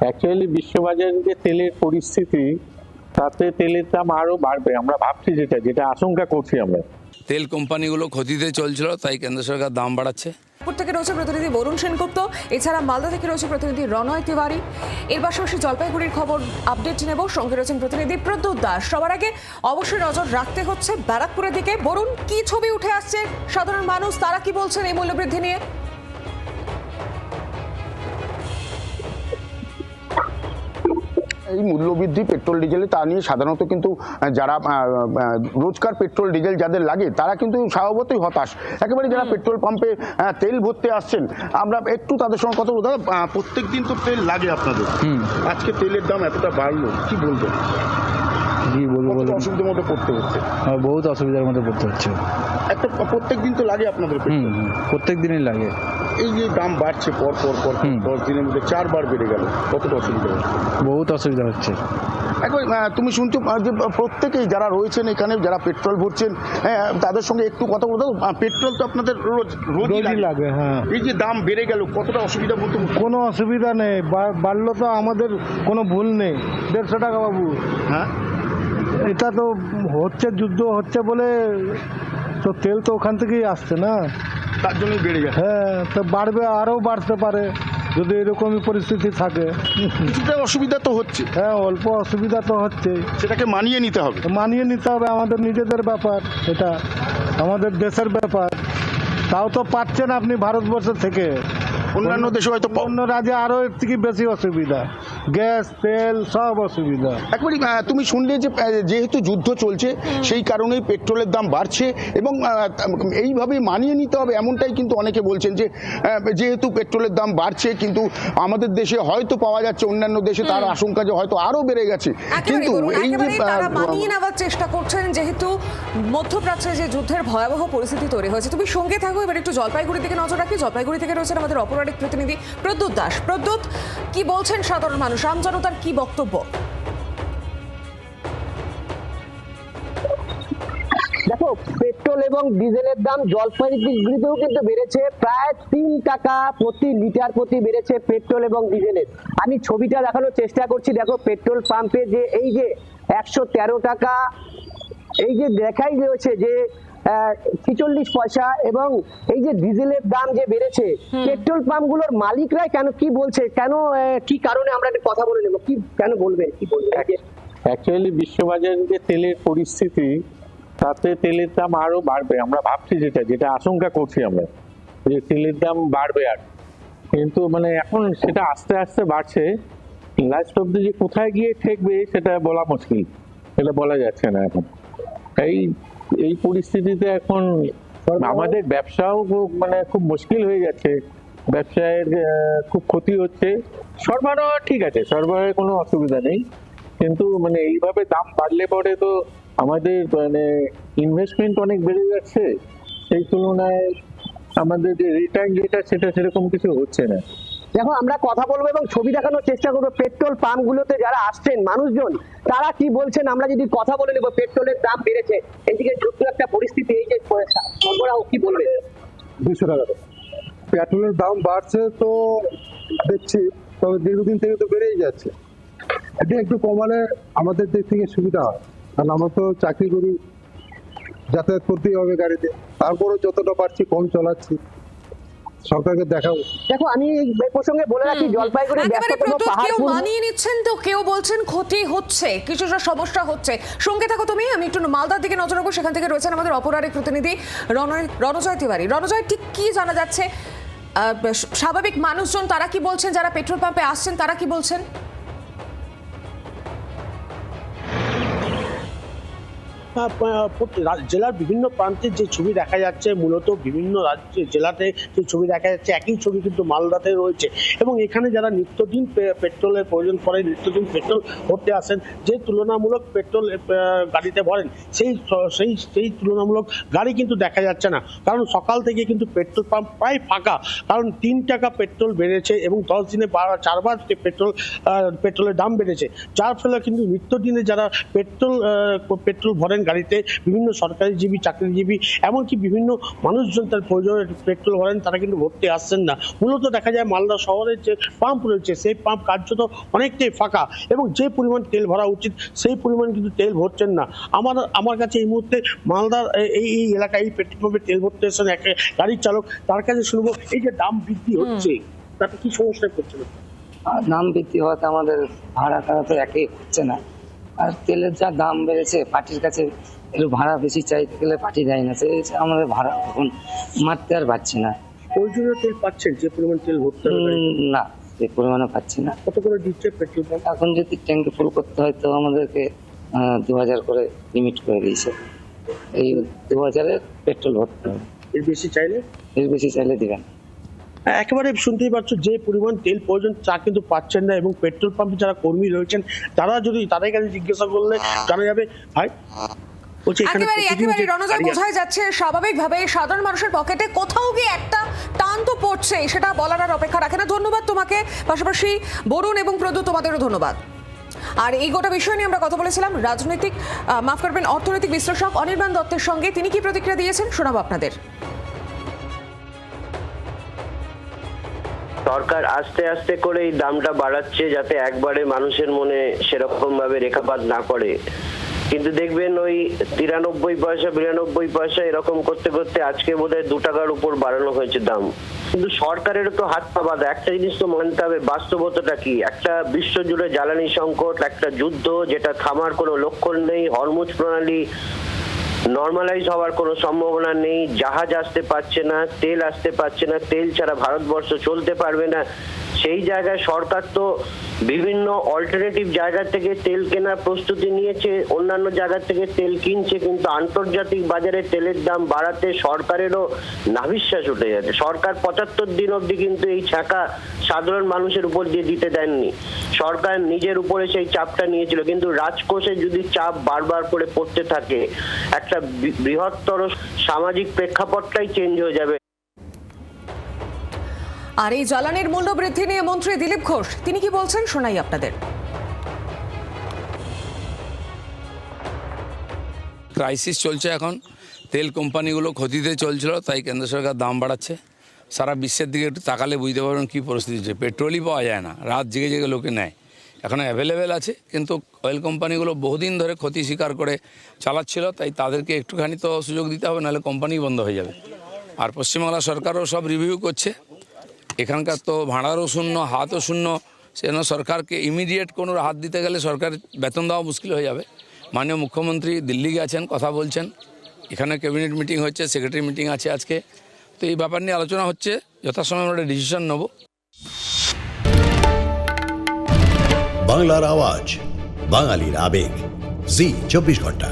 Actually বিশ্ববাজারে যে তেলের পরিস্থিতি, তাতে তেলের দাম আরো বাড়বে আমরা ভাবছি, যেটা আশঙ্কা করছি আমরা। তেল কোম্পানিগুলো ক্ষতিতে চলছিল, তাই কেন্দ্র সরকার দাম বাড়াচ্ছে। থেকে রয়েছে প্রতিনিধি বরুণ সেনগুপ্ত, এছাড়া মালদা থেকে রয়েছে প্রতিনিধি রনয় তিওয়ারি। এর পাশাপাশি জলপাইগুড়ির খবর আপডেট নেব, সঙ্গে রয়েছেন প্রতিনিধি প্রদ্যুৎ দাস। সবার আগে অবশ্যই নজর রাখতে হচ্ছে ব্যারাকপুরের দিকে। বরুণ, কি ছবি উঠে আসছে, সাধারণ মানুষ তারা কি বলছেন এই মূল্যবৃদ্ধি নিয়ে? এই মূল্যবৃদ্ধি পেট্রোল ডিজেলে তা নিয়ে সাধারণত কিন্তু যারা রোজকার পেট্রোল ডিজেল যাদের লাগে তারা কিন্তু স্বভাবতই হতাশ। একেবারে যারা পেট্রোল পাম্পে তেল ভরতে আসছেন, আমরা একটু তাদের সঙ্গে কথা বলতে। প্রত্যেক দিন তো তেল লাগে আপনাদের, আজকে তেলের দাম এতটা বাড়লো, কি বলবেন? কি বলবো, অসুবিধার মধ্যে পড়তে হচ্ছে, বহুত অসুবিধার মধ্যে পড়তে হচ্ছে। একটা প্রত্যেক দিন তো লাগে আপনাদের পেট্রোল? প্রত্যেক দিনই লাগে। এই যে দাম বাড়ছে পর 10 দিনের মধ্যে 4 বার বেড়ে গেল, কতটা অসুবিধা হচ্ছে? বহুত অসুবিধা হচ্ছে। এখন তুমি শুনছো যে প্রত্যেকেই যারা রয়েছেন এখানে, যারা পেট্রোল ভরছেন, তাদের সঙ্গে একটু কথা বলতে। পেট্রোল তো আপনাদের রোজই লাগে। হ্যাঁ, এই যে দাম বেড়ে গেল, কতটা অসুবিধা বলতে? কোনো অসুবিধা নেই, বাড়লো তো আমাদের কোনো ভুল নেই। 150 টাকা বাবু। হ্যাঁ, এটা তো হচ্ছে, যুদ্ধ হচ্ছে বলে তো তেল তো ওখান থেকেই আসছে না, তার জন্যই বেড়ে গেছে। হ্যাঁ, তো বাড়বে, আরও বাড়তে পারে যদি এরকমই পরিস্থিতি থাকে। কিছুটা অসুবিধা তো হচ্ছে। হ্যাঁ, অল্প অসুবিধা তো হচ্ছে, সেটাকে মানিয়ে নিতে হবে। মানিয়ে নিতে হবে, আমাদের নিজেদের ব্যাপার, এটা আমাদের দেশের ব্যাপার। তাও তো পাচ্ছেন আপনি ভারতবর্ষ থেকে, অন্যান্য দেশে হয়তো অন্য রাজ্যে আরো এর থেকে বেশি অসুবিধা, গ্যাস তেল সব অসুবিধা। একবারই তুমি শুনলে যে যেহেতু যুদ্ধ চলছে সেই কারণেই পেট্রোলের দাম বাড়ছে এবং এইভাবে মানিয়ে নিতে হবে, এমনটাই কিন্তু অনেকে বলছেন যে যেহেতু পেট্রোলের দাম বাড়ছে কিন্তু আমাদের দেশে হয়তো পাওয়া যাচ্ছে, অন্যান্য দেশে তার আশঙ্কা যে হয়তো আরো বেড়ে গেছে। কিন্তু এই যে তারা মানিয়ে নেওয়ার চেষ্টা করছেন, যেহেতু মধ্যপ্রাচ্যে যে যুদ্ধের ভয়াবহ পরিস্থিতি তৈরি হয়েছে। তুমি সঙ্গে থাকো, এবার একটু জলপাইগুড়ির দিকে নজর রাখি। জলপাইগুড়ি থেকে রয়েছেন আমাদের অপরাধ প্রতিনিধি প্রদ্যুৎ দাস। প্রদ্যুৎ, কি বলছেন সাধারণ মানুষ, আমজনতার কি বক্তব্য? দেখো, পেট্রোল এবং ডিজেলের দাম জলপাইগুড়িতেও কিন্তু বেড়েছে, প্রায় 3 টাকা প্রতি লিটার প্রতি বেড়েছে পেট্রোল এবং ডিজেলের। আমি ছবিটা দেখানোর চেষ্টা করছি। দেখো, পেট্রোল পাম্পে যে এই যে 113 টাকা এই যে দেখাই রয়েছে যে 46 পয়সা, এবং এই যে ডিজেলের দাম যে বেড়েছে, পেট্রোল পাম্পগুলোর মালিকরাই কেন কি বলছে, কেন কি কারণে, আমরা একটা কথা বলে নেব, কি কেন বলবেন, কি বলবেন? অ্যাকচুয়ালি বিশ্ববাজারে যে তেলের পরিস্থিতি, তাতে তেলের দাম আরো বাড়বে আমরা ভাবছি, যেটা আশঙ্কা করছি আমরা, যে তেলের দাম বাড়বে। আর কিন্তু মানে এখন সেটা আস্তে আস্তে বাড়ছে, লাস্ট অব্দি যে কোথায় গিয়ে ঠেকবে সেটা বলা মুশকিল, সেটা বলা যাচ্ছে না এখন। এই পরিস্থিতিতে এখন আমাদের ব্যবসাও খুব মুশকিল হয়ে যাচ্ছে, ব্যবসায়ের খুব ক্ষতি হচ্ছে। সরবরাহ ঠিক আছে, সরবরাহের কোনো অসুবিধা নেই, কিন্তু এইভাবে দাম বাড়লে পরে তো আমাদের ইনভেস্টমেন্ট অনেক বেড়ে যাচ্ছে, সেই তুলনায় আমাদের যে রিটার্ন যেটা সেটা সেরকম কিছু হচ্ছে না। দেখো, আমরা কথা বলবো এবং ছবি দেখানোর চেষ্টা করবো পেট্রোল পাম্পগুলোতে যারা আসছেন মানুষজন, তারা কি বলছেন আমরা যদি কথা বলে নেবো। পেট্রোলের দাম বেড়েছে, এদিকে যুদ্ধ একটা পরিস্থিতি, এই যে সরবরাহ, কি বলবে? 200 টাকা পেট্রোলের দাম বাড়ছে তো দেখছি, তবে দীর্ঘদিন থেকে তো বেড়েই যাচ্ছে। এটা একটু কমালে আমাদের দিক থেকে সুবিধা হয়, কারণ আমরা তো চাকরি করি, যাতায়াত করতেই হবে গাড়িতে, তারপরে যতটা পারছি কম চালাচ্ছি, সরকারকে দেখাবো। দেখো, আমি এই প্রসঙ্গে বলে রাখি, জলপাইগুড়ি কেউ মানিয়ে নিচ্ছেন তো কেউ বলছেন ক্ষতি হচ্ছে, কিছুটা সমস্যা হচ্ছে। সঙ্গে থাকো তুমি, আমি একটু মালদার দিকে নজর রাখবো। সেখান থেকে রয়েছেন আমাদের অপরাধ প্রতিনিধি রণজয় তিওয়ারি। রণজয়, ঠিক কি জানা যাচ্ছে, স্বাভাবিক মানুষজন তারা কি বলছেন, যারা পেট্রোল পাম্পে আসছেন তারা কি বলছেন? জেলার বিভিন্ন প্রান্তের যে ছবি দেখা যাচ্ছে, মূলত বিভিন্ন জেলাতে যে ছবি দেখা যাচ্ছে, একই ছবি কিন্তু মালদাতে রয়েছে। এবং এখানে যারা নিত্যদিন পেট্রোলের প্রয়োজন পড়ে, নিত্যদিন পেট্রোল ভরতে আসেন, যে তুলনামূলক পেট্রোল গাড়িতে ভরেন, সেই তুলনামূলক গাড়ি কিন্তু দেখা যাচ্ছে না। কারণ সকাল থেকে কিন্তু পেট্রোল পাম্প প্রায় ফাঁকা, কারণ 3 টাকা পেট্রোল বেড়েছে এবং 10 দিনে 4বার পেট্রোলের দাম বেড়েছে, যার ফলে কিন্তু নিত্যদিনে যারা পেট্রোল ভরেন গাড়িতে বিভিন্ন সরকারিজীবী, চাকরিজীবী, এমনকি বিভিন্ন মানুষজন তার প্রয়োজনে পেট্রোল ভরেন, তারা কিন্তু ভরতে আসছেন না। মূলত দেখা যায় মালদা শহরের যে পাম্প রয়েছে সেই পাম্প কার্যত অনেকটাই ফাঁকা, এবং যে পরিমাণ তেল ভরা উচিত সেই পরিমাণ কিন্তু তেল ভরছেন না। আমার কাছে এই মুহূর্তে মালদার এই এলাকায় এই পেট্রোল পাম্পে তেল ভরতে এসেছেন এক গাড়ির চালক, তার কাছে শুনবো এই যে দাম বৃদ্ধি হচ্ছে তাতে কি সমস্যায় পড়ছে না? আর দাম বৃদ্ধি হওয়াতে আমাদের ভাড়া টাড়া তো একই হচ্ছে না, আর তেলের যা দাম বেড়েছে পার্টির কাছে একটু ভাড়া বেশি চাইতে গেলে পার্টি দেয় না, সেই আমাদের ভাড়া এখন মারতে আর পারছি না। প্রয়োজনীয় তেল পাচ্ছেন যে পরিমাণ তেল ভরতে হবে? না, সেই পরিমাণে পাচ্ছি না। কত করে দিচ্ছে পেট্রোল পাম্প? এখন যদি ট্যাঙ্কি ফুল করতে হয় তো আমাদেরকে 2000 করে লিমিট করে দিয়েছে, এই 2000-এর পেট্রোল ভরতে হবে, এর বেশি চাইলে? এর বেশি চাইলে দিবেন। একেবারে শুনতেই পাচ্ছ যে পরিমাণ তেল প্রয়োজন তা কিন্তু পাচ্ছেন না, এবং পেট্রোল পাম্পে যারা কর্মী রয়েছেন তারা যদি তাদের কাছে জিজ্ঞাসা করলে জানা যাবে ভাই বলছে এখানে একেবারে রণজয়, বোঝাই যাচ্ছে স্বাভাবিকভাবে সাধারণ মানুষের পকেটে কোথাও গিয়ে একটা টান তো পড়ছে, সেটা বলার আর অপেক্ষা রাখে না। ধন্যবাদ তোমাকে, পাশাপাশি বরুণ এবং প্রদ্যুৎ তোমাদেরও ধন্যবাদ। আর এই গোটা বিষয় নিয়ে আমরা কথা বলেছিলাম অর্থনৈতিক বিশ্লেষক অনির্বাণ দত্তের সঙ্গে। তিনি কি প্রতিক্রিয়া দিয়েছেন শোনাবো আপনাদের। সরকার আস্তে আস্তে করে এই দামটা বাড়াচ্ছে যাতে একবারে মানুষের মনে সেরকম ভাবে রেখাপাত না করে, কিন্তু দেখবেন ওই 93 পয়সা 92 পয়সা এরকম করতে করতে আজকে বোধহয় 2 টাকার উপর বাড়ানো হয়েছে দাম। কিন্তু সরকারেরও তো হাত পা বাঁধা। একটা জিনিস তো মানতে হবে, বাস্তবতাটা কি, একটা বিশ্বজুড়ে জ্বালানি সংকট, একটা যুদ্ধ যেটা থামার কোনো লক্ষণ নেই, হরমুজ প্রণালী নর্মালাইজ হওয়ার কোনো সম্ভাবনা নেই, জাহাজ আসতে পারছে না, তেল আসতে পারছে না, তেল ছাড়া ভারতবর্ষ চলতে পারবে না। সেই জায়গায় সরকার তো বিভিন্ন অল্টারনেটিভ জায়গা থেকে তেল কেনার প্রস্তুতি নিয়েছে, অন্যান্য জায়গা থেকে তেল কিনছে, কিন্তু আন্তর্জাতিক বাজারে তেলের দাম বাড়াতে সরকারেরও নাভিশ্বাস উঠে যাচ্ছে। সরকার 75 দিন অবধি কিন্তু এই ছাকা সাধারণ মানুষের উপর দিয়ে দিতে দেননি, সরকার নিজের উপরে সেই চাপটা নিয়েছিল। কিন্তু রাজকোষে যদি চাপ বারবার করে পড়তে থাকে, একটা বৃহত্তর সামাজিক প্রেক্ষাপটটাই চেঞ্জ হয়ে যাবে। আর এই জ্বালানির মূল্য বৃদ্ধি নিয়ে মন্ত্রী দিলীপ ঘোষ তিনি কি বলছেন শোনাই আপনাদের। ক্রাইসিস চলছে এখন, তেল কোম্পানিগুলো ক্ষতিতে চলছিল, তাই কেন্দ্র সরকার দাম বাড়াচ্ছে। সারা বিশ্বের দিকে একটু তাকালে বুঝতে পারবেন কী পরিস্থিতি হচ্ছে। পেট্রোলই পাওয়া যায় না, রাত জেগে জেগে লোকে নেয়। এখন অ্যাভেলেবেল আছে, কিন্তু অয়েল কোম্পানিগুলো বহুদিন ধরে ক্ষতি স্বীকার করে চালাচ্ছিল, তাই তাদেরকে একটুখানি তো সুযোগ দিতে হবে, নাহলে কোম্পানি বন্ধ হয়ে যাবে। আর পশ্চিমবাংলা সরকারও সব রিভিউ করছে, এখানকার তো ভাড়ারও শূন্য, হাতও শূন্য, সেজন্য সরকারকে ইমিডিয়েট কোনো হাত দিতে গেলে সরকার বেতন দেওয়া মুশকিল হয়ে যাবে। মাননীয় মুখ্যমন্ত্রী দিল্লি গেছেন, কথা বলছেন, এখানে ক্যাবিনেট মিটিং হচ্ছে, সেক্রেটারি মিটিং আছে আজকে, তো এই ব্যাপার নিয়ে আলোচনা হচ্ছে, যথাসময়ে আমরা ডিসিশন নেব। বাংলার আওয়াজ, বাঙালির আবেগ, জি 24 ঘন্টা।